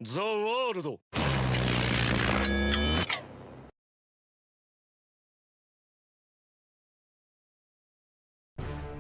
The World.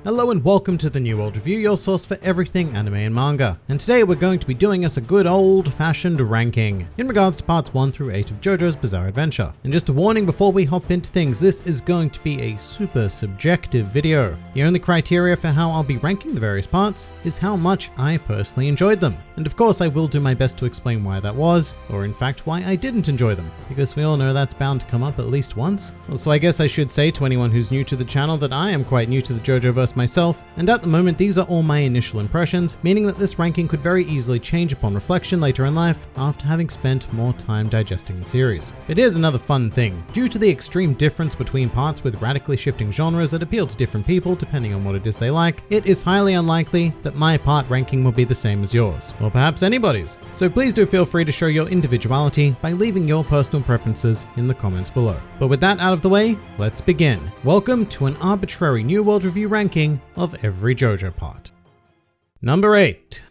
Hello and welcome to the New World Review, your source for everything anime and manga. And today we're going to be doing us a good old-fashioned ranking in regards to parts 1 through 8 of JoJo's Bizarre Adventure. And just a warning before we hop into things, this is going to be a super subjective video. The only criteria for how I'll be ranking the various parts is how much I personally enjoyed them. And of course I will do my best to explain why that was, or in fact why I didn't enjoy them, because we all know that's bound to come up at least once. Also, I guess I should say to anyone who's new to the channel that I am quite new to the JoJoverse myself, and at the moment these are all my initial impressions, meaning that this ranking could very easily change upon reflection later in life after having spent more time digesting the series. But here's another fun thing. Due to the extreme difference between parts with radically shifting genres that appeal to different people depending on what it is they like, it is highly unlikely that my part ranking will be the same as yours, or perhaps anybody's. So please do feel free to show your individuality by leaving your personal preferences in the comments below. But with that out of the way, let's begin. Welcome to an arbitrary New World Review ranking of every JoJo part. Number 8.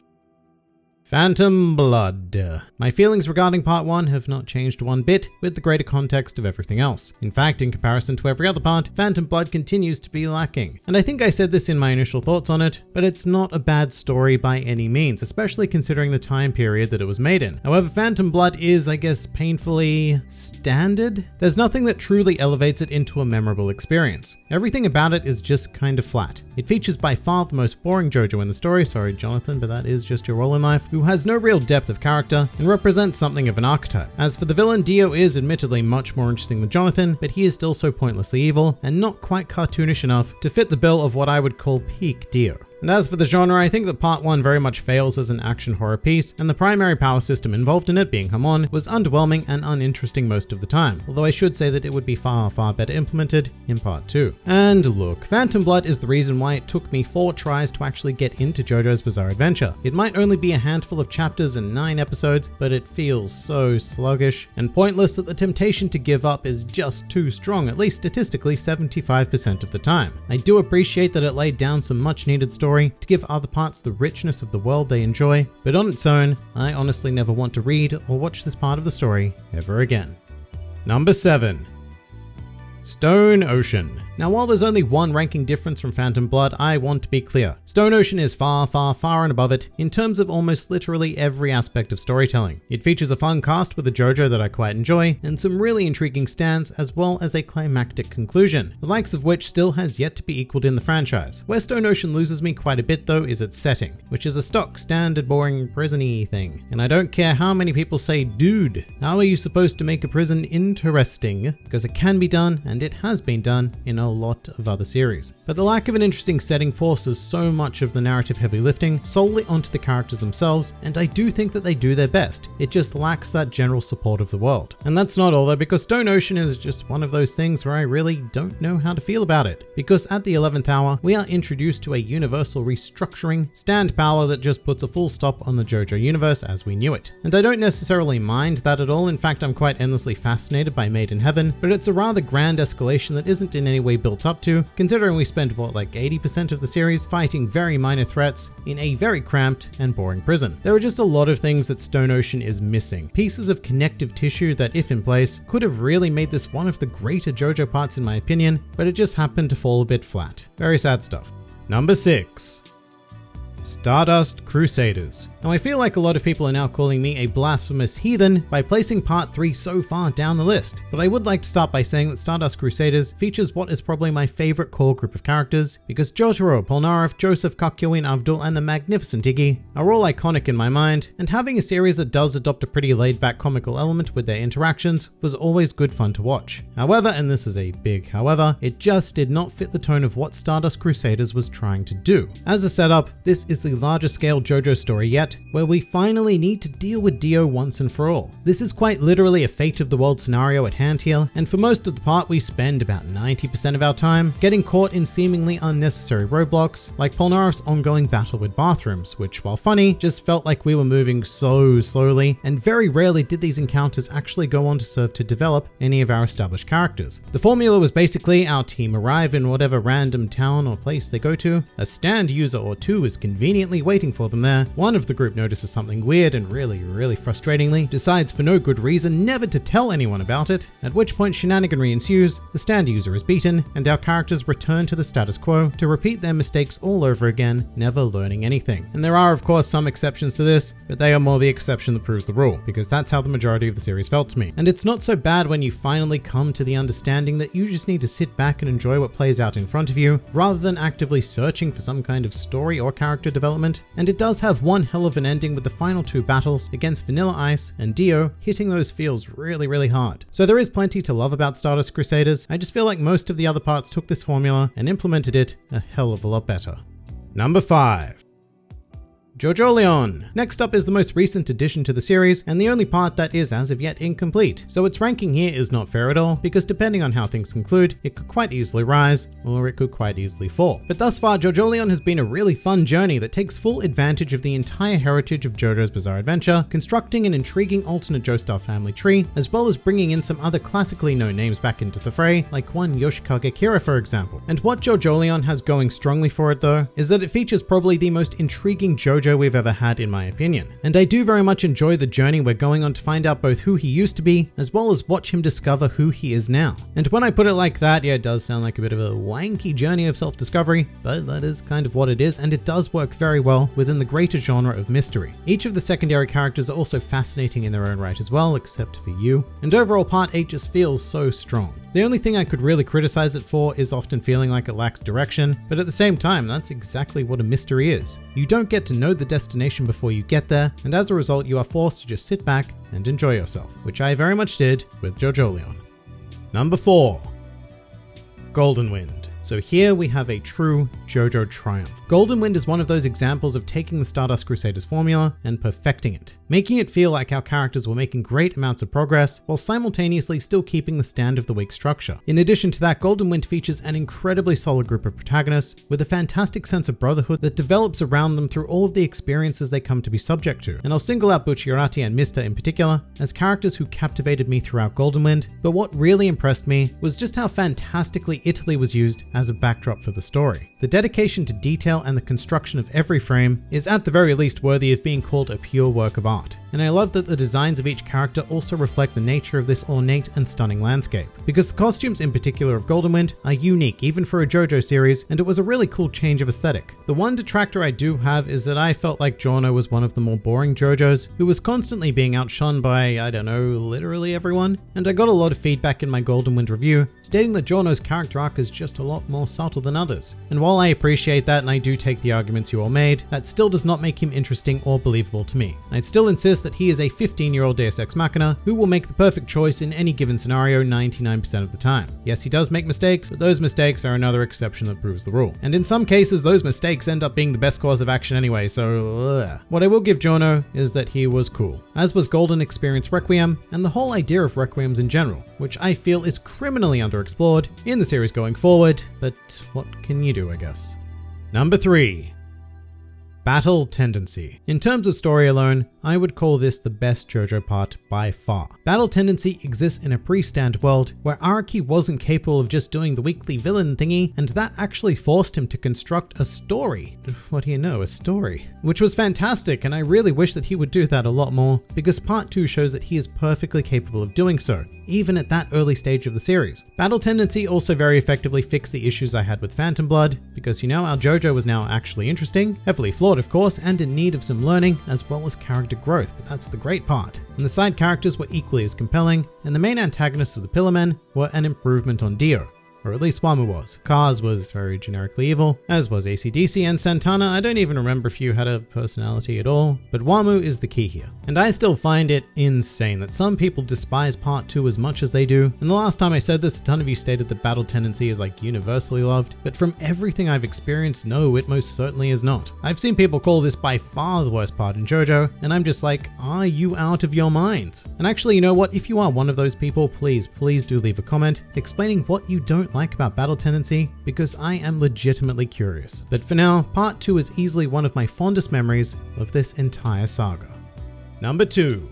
Phantom Blood. My feelings regarding part 1 have not changed one bit with the greater context of everything else. In fact, in comparison to every other part, Phantom Blood continues to be lacking. And I think I said this in my initial thoughts on it, but it's not a bad story by any means, especially considering the time period that it was made in. However, Phantom Blood is, I guess, painfully standard. There's nothing that truly elevates it into a memorable experience. Everything about it is just kind of flat. It features by far the most boring JoJo in the story, sorry Jonathan, but that is just your role in life, who has no real depth of character and represents something of an archetype. As for the villain, Dio is admittedly much more interesting than Jonathan, but he is still so pointlessly evil and not quite cartoonish enough to fit the bill of what I would call peak Dio. And as for the genre, I think that part 1 very much fails as an action horror piece, and the primary power system involved in it, being Hamon, was underwhelming and uninteresting most of the time, although I should say that it would be far better implemented in part 2. And look, Phantom Blood is the reason why it took me 4 tries to actually get into JoJo's Bizarre Adventure. It might only be a handful of chapters and 9 episodes, but it feels so sluggish and pointless that the temptation to give up is just too strong, at least statistically 75% of the time. I do appreciate that it laid down some much needed story to give other parts the richness of the world they enjoy, but on its own, I honestly never want to read or watch this part of the story ever again. Number 7. Stone Ocean. Now, while there's only one ranking difference from Phantom Blood, I want to be clear. Stone Ocean is far and above it in terms of almost literally every aspect of storytelling. It features a fun cast with a JoJo that I quite enjoy, and some really intriguing stands, as well as a climactic conclusion, the likes of which still has yet to be equaled in the franchise. Where Stone Ocean loses me quite a bit though is its setting, which is a stock, standard, boring, prison-y thing. And I don't care how many people say, dude, how are you supposed to make a prison interesting? Because it can be done, and it has been done in a lot of other series. But the lack of an interesting setting forces so much of the narrative heavy lifting solely onto the characters themselves, and I do think that they do their best. It just lacks that general support of the world. And that's not all though, because Stone Ocean is just one of those things where I really don't know how to feel about it. Because at the 11th hour, we are introduced to a universal restructuring, stand power that just puts a full stop on the JoJo universe as we knew it. And I don't necessarily mind that at all. In fact, I'm quite endlessly fascinated by Made in Heaven, but it's a rather grand escalation that isn't in any way built up to, considering we spent what, like 80% of the series fighting very minor threats in a very cramped and boring prison. There are just a lot of things that Stone Ocean is missing. Pieces of connective tissue that, if in place, could have really made this one of the greater JoJo parts in my opinion, but it just happened to fall a bit flat. Very sad stuff. Number 6. Stardust Crusaders. Now I feel like a lot of people are now calling me a blasphemous heathen by placing part 3 so far down the list, but I would like to start by saying that Stardust Crusaders features what is probably my favorite core group of characters, because Jotaro, Polnareff, Joseph, Kakyoin, Abdul, and the magnificent Iggy are all iconic in my mind, and having a series that does adopt a pretty laid-back comical element with their interactions was always good fun to watch. However, and this is a big however, it just did not fit the tone of what Stardust Crusaders was trying to do. As a setup, this is the largest scale JoJo story yet, where we finally need to deal with Dio once and for all. This is quite literally a fate of the world scenario at hand here, and for most of the part we spend about 90% of our time getting caught in seemingly unnecessary roadblocks, like Polnareff's ongoing battle with bathrooms, which while funny, just felt like we were moving so slowly, and very rarely did these encounters actually go on to serve to develop any of our established characters. The formula was basically our team arrive in whatever random town or place they go to, a stand user or two is convinced conveniently waiting for them there, one of the group notices something weird and really frustratingly decides for no good reason never to tell anyone about it, at which point shenaniganry ensues, the stand user is beaten, and our characters return to the status quo to repeat their mistakes all over again, never learning anything. And there are of course some exceptions to this, but they are more the exception that proves the rule, because that's how the majority of the series felt to me. And it's not so bad when you finally come to the understanding that you just need to sit back and enjoy what plays out in front of you, rather than actively searching for some kind of story or character development. And it does have one hell of an ending, with the final two battles against Vanilla Ice and Dio hitting those feels really hard. So there is plenty to love about Stardust Crusaders. I just feel like most of the other parts took this formula and implemented it a hell of a lot better. Number 5. Jojo Lian. Next up is the most recent addition to the series, and the only part that is as of yet incomplete. So its ranking here is not fair at all, because depending on how things conclude, it could quite easily rise, or it could quite easily fall. But thus far, Jojo Lian has been a really fun journey that takes full advantage of the entire heritage of JoJo's Bizarre Adventure, constructing an intriguing alternate Joestar family tree, as well as bringing in some other classically known names back into the fray, like one Yoshikage Kira for example. And what Jojo Lian has going strongly for it though, is that it features probably the most intriguing JoJo we've ever had in my opinion. And I do very much enjoy the journey we're going on to find out both who he used to be, as well as watch him discover who he is now. And when I put it like that, yeah, it does sound like a bit of a wanky journey of self-discovery, but that is kind of what it is, and it does work very well within the greater genre of mystery. Each of the secondary characters are also fascinating in their own right as well, except for you. And overall part 8 just feels so strong. The only thing I could really criticize it for is often feeling like it lacks direction, but at the same time, that's exactly what a mystery is. You don't get to know the destination before you get there, and as a result, you are forced to just sit back and enjoy yourself, which I very much did with Jojo Lian. Number 4. Golden Wind. So here we have a true JoJo triumph. Golden Wind is one of those examples of taking the Stardust Crusaders formula and perfecting it, making it feel like our characters were making great amounts of progress while simultaneously still keeping the stand of the weak structure. In addition to that, Golden Wind features an incredibly solid group of protagonists with a fantastic sense of brotherhood that develops around them through all of the experiences they come to be subject to. And I'll single out Bucciarati and Mista in particular as characters who captivated me throughout Golden Wind, but what really impressed me was just how fantastically Italy was used as a backdrop for the story. The dedication to detail and the construction of every frame is at the very least worthy of being called a pure work of art. And I love that the designs of each character also reflect the nature of this ornate and stunning landscape, because the costumes in particular of Golden Wind are unique even for a JoJo series, and it was a really cool change of aesthetic. The one detractor I do have is that I felt like Giorno was one of the more boring JoJos, who was constantly being outshone by, I don't know, literally everyone, and I got a lot of feedback in my Golden Wind review stating that Giorno's character arc is just a lot more subtle than others. And while I appreciate that and I do take the arguments you all made, that still does not make him interesting or believable to me. I'd still insist that he is a 15-year-old Deus Ex Machina who will make the perfect choice in any given scenario 99% of the time. Yes, he does make mistakes, but those mistakes are another exception that proves the rule. And in some cases, those mistakes end up being the best course of action anyway, so What I will give Giorno is that he was cool, as was Golden Experience Requiem and the whole idea of Requiems in general, which I feel is criminally underexplored in the series going forward, but what can you do, I guess. Number 3. Battle Tendency. In terms of story alone, I would call this the best JoJo part by far. Battle Tendency exists in a pre-stand world where Araki wasn't capable of just doing the weekly villain thingy, and that actually forced him to construct a story. What do you know, a story? Which was fantastic, and I really wish that he would do that a lot more, because part 2 shows that he is perfectly capable of doing so, even at that early stage of the series. Battle Tendency also very effectively fixed the issues I had with Phantom Blood, because you know, our JoJo was now actually interesting, heavily flawed of course, and in need of some learning as well as character growth, but that's the great part. And the side characters were equally as compelling, and the main antagonists of the Pillar Men were an improvement on Dio. Or at least Wamu was. Kaz was very generically evil, as was AC/DC, and Santana, I don't even remember if you had a personality at all, but Wamu is the key here. And I still find it insane that some people despise part 2 as much as they do, and the last time I said this, a ton of you stated that Battle Tendency is like universally loved, but from everything I've experienced, no, it most certainly is not. I've seen people call this by far the worst part in JoJo, and I'm just like, are you out of your mind? And actually, you know what, if you are one of those people, please do leave a comment explaining what you don't like about Battle Tendency, because I am legitimately curious. But for now, part 2 is easily one of my fondest memories of this entire saga. Number 2.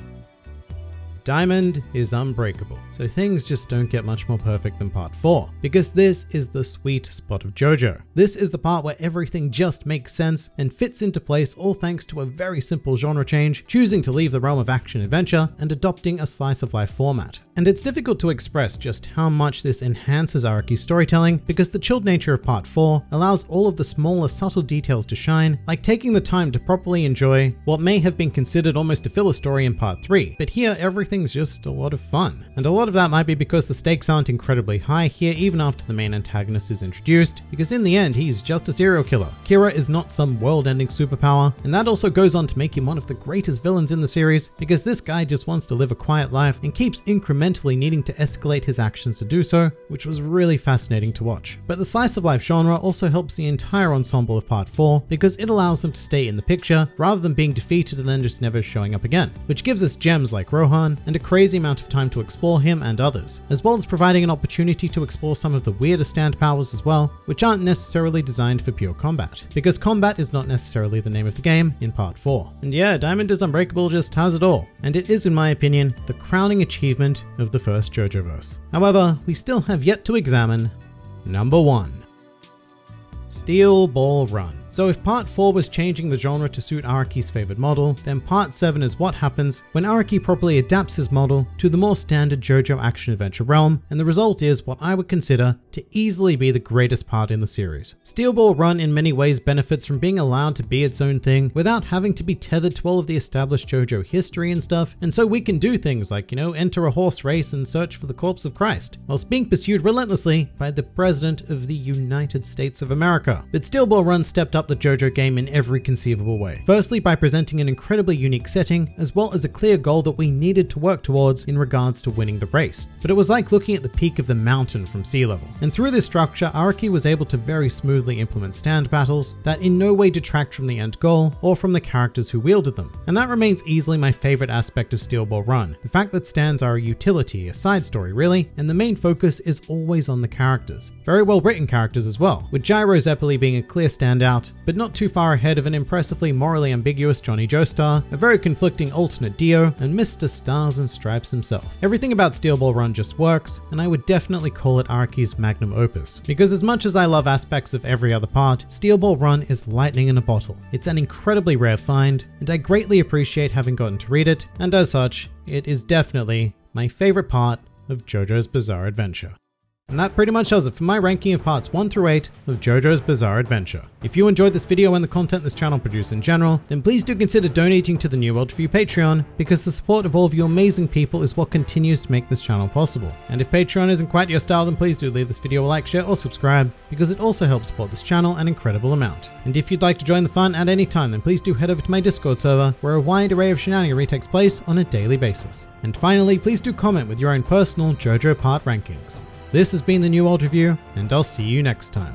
Diamond is unbreakable, so things just don't get much more perfect than part 4, because this is the sweet spot of JoJo. This is the part where everything just makes sense and fits into place, all thanks to a very simple genre change, choosing to leave the realm of action-adventure and adopting a slice-of-life format. And it's difficult to express just how much this enhances Araki's storytelling, because the chilled nature of part 4 allows all of the smaller subtle details to shine, like taking the time to properly enjoy what may have been considered almost a filler story in part 3, but here everything's just a lot of fun. And a lot of that might be because the stakes aren't incredibly high here even after the main antagonist is introduced, because in the end he's just a serial killer. Kira is not some world-ending superpower, and that also goes on to make him one of the greatest villains in the series, because this guy just wants to live a quiet life and keeps incrementally needing to escalate his actions to do so, which was really fascinating to watch. But the slice of life genre also helps the entire ensemble of part 4, because it allows them to stay in the picture rather than being defeated and then just never showing up again, which gives us gems like Rohan and a crazy amount of time to explore him and others, as well as providing an opportunity to explore some of the weirder stand powers as well, which aren't necessarily designed for pure combat, because combat is not necessarily the name of the game in part 4. And yeah, Diamond is Unbreakable just has it all, and it is, in my opinion, the crowning achievement of the first JoJoverse. However, we still have yet to examine number 1. Steel Ball Run. So if part 4 was changing the genre to suit Araki's favored model, then part 7 is what happens when Araki properly adapts his model to the more standard JoJo action-adventure realm, and the result is what I would consider to easily be the greatest part in the series. Steel Ball Run in many ways benefits from being allowed to be its own thing without having to be tethered to all of the established JoJo history and stuff, and so we can do things like, enter a horse race and search for the corpse of Christ, whilst being pursued relentlessly by the President of the United States of America. But Steel Ball Run stepped up the JoJo game in every conceivable way. Firstly, by presenting an incredibly unique setting, as well as a clear goal that we needed to work towards in regards to winning the race. But it was like looking at the peak of the mountain from sea level. And through this structure, Araki was able to very smoothly implement stand battles that in no way detract from the end goal or from the characters who wielded them. And that remains easily my favorite aspect of Steel Ball Run. The fact that stands are a utility, a side story really, and the main focus is always on the characters. Very well written characters as well, with Gyro Zeppeli being a clear standout, but not too far ahead of an impressively morally ambiguous Johnny Joestar, a very conflicting alternate Dio, and Mr. Stars and Stripes himself. Everything about Steel Ball Run just works, and I would definitely call it Araki's magnum opus. Because as much as I love aspects of every other part, Steel Ball Run is lightning in a bottle. It's an incredibly rare find, and I greatly appreciate having gotten to read it, and as such, it is definitely my favorite part of JoJo's Bizarre Adventure. And that pretty much does it for my ranking of parts 1 through 8 of JoJo's Bizarre Adventure. If you enjoyed this video and the content this channel produces in general, then please do consider donating to the NewWorldReview Patreon, because the support of all of you amazing people is what continues to make this channel possible. And if Patreon isn't quite your style, then please do leave this video a like, share, or subscribe, because it also helps support this channel an incredible amount. And if you'd like to join the fun at any time, then please do head over to my Discord server, where a wide array of shenaniganry takes place on a daily basis. And finally, please do comment with your own personal JoJo part rankings. This has been the NewWorldReview, and I'll see you next time.